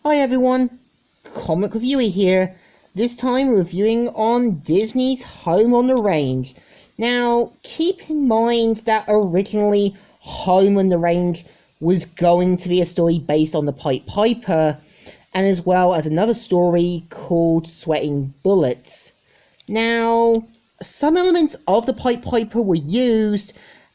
Hi everyone, Comic Reviewer here, this time reviewing on Disney's Home on the Range. Now, keep in mind that originally Home on the Range was going to be a story based on the Pied Piper, and as well as another story called Sweating Bullets. Now, some elements of the Pied Piper were used,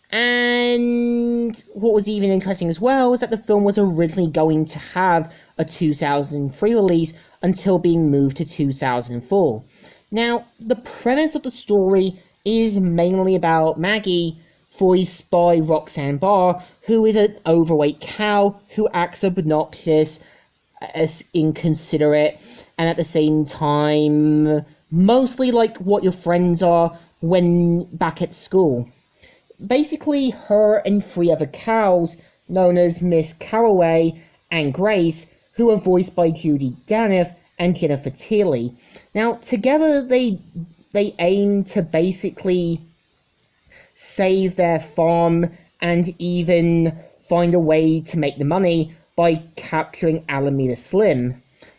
and what was even interesting as well is that the film was originally going to have a 2003 release until being moved to 2004. Now, the premise of the story is mainly about Maggie, voiced by Roxanne Barr, who is an overweight cow who acts obnoxious, as inconsiderate, and at the same time, mostly like what your friends are when back at school. Basically, her and three other cows, known as Miss Caraway and Grace, who are voiced by Judy Daniff and Jennifer Tilly. Now, together they aim to basically save their farm and even find a way to make the money by capturing Alameda Slim.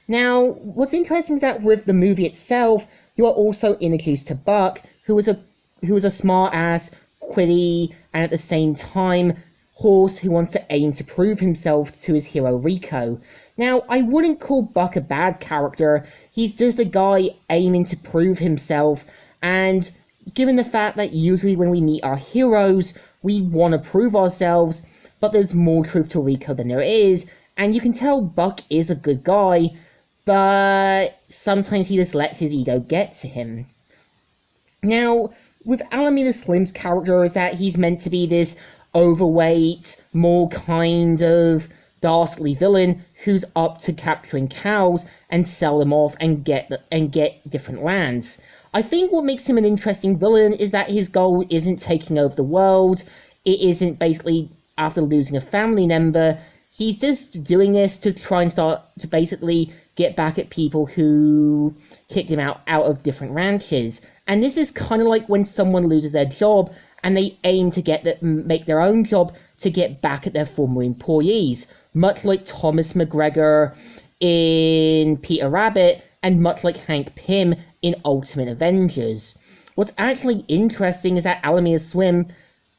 Now, what's interesting is that with the movie itself, you are also introduced to Buck, who is a smart-ass, quitty, and at the same time, horse who wants to aim to prove himself to his hero Rico. Now, I wouldn't call Buck a bad character, he's just a guy aiming to prove himself, and given the fact that usually when we meet our heroes, we want to prove ourselves, but there's more truth to Rico than there is, and you can tell Buck is a good guy, but sometimes he just lets his ego get to him. Now, with Alameda Slim's character is that he's meant to be this overweight, more kind of dastardly villain who's up to capturing cows and sell them off and get different lands. I think what makes him an interesting villain is that his goal isn't taking over the world. It isn't basically after losing a family member. He's just doing this to try and start to basically get back at people who kicked him out of different ranches. And this is kind of like when someone loses their job and they aim to make their own job to get back at their former employees, much like Thomas McGregor in Peter Rabbit and much like Hank Pym in Ultimate Avengers. What's actually interesting is that Alameda Slim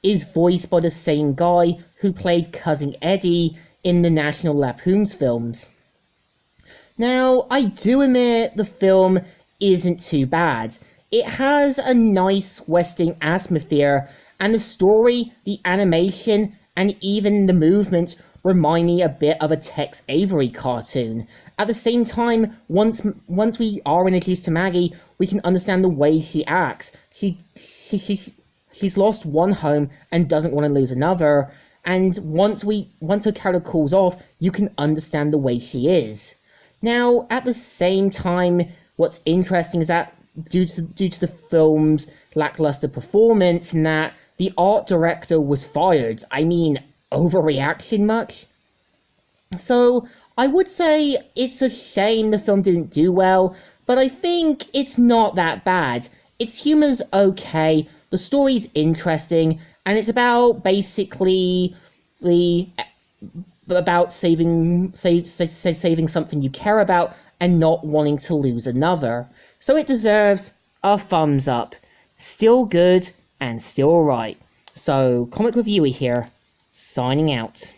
is voiced by the same guy who played Cousin Eddie in the National Lampoon's films. Now, I do admit the film isn't too bad. It has a nice western atmosphere, and the story, the animation, and even the movement remind me a bit of a Tex Avery cartoon. At the same time, once we are introduced to Maggie, we can understand the way she acts. She's lost one home and doesn't want to lose another, and once her character cools off, you can understand the way she is. Now, at the same time, what's interesting is that due to the film's lackluster performance and that the art director was fired. I mean, overreaction much? So, I would say it's a shame the film didn't do well, but I think it's not that bad. Its humor's okay, the story's interesting, and it's about basically about saving something you care about and not wanting to lose another. So it deserves a thumbs up. Still good and still alright. So, Comic Reviewer here, signing out.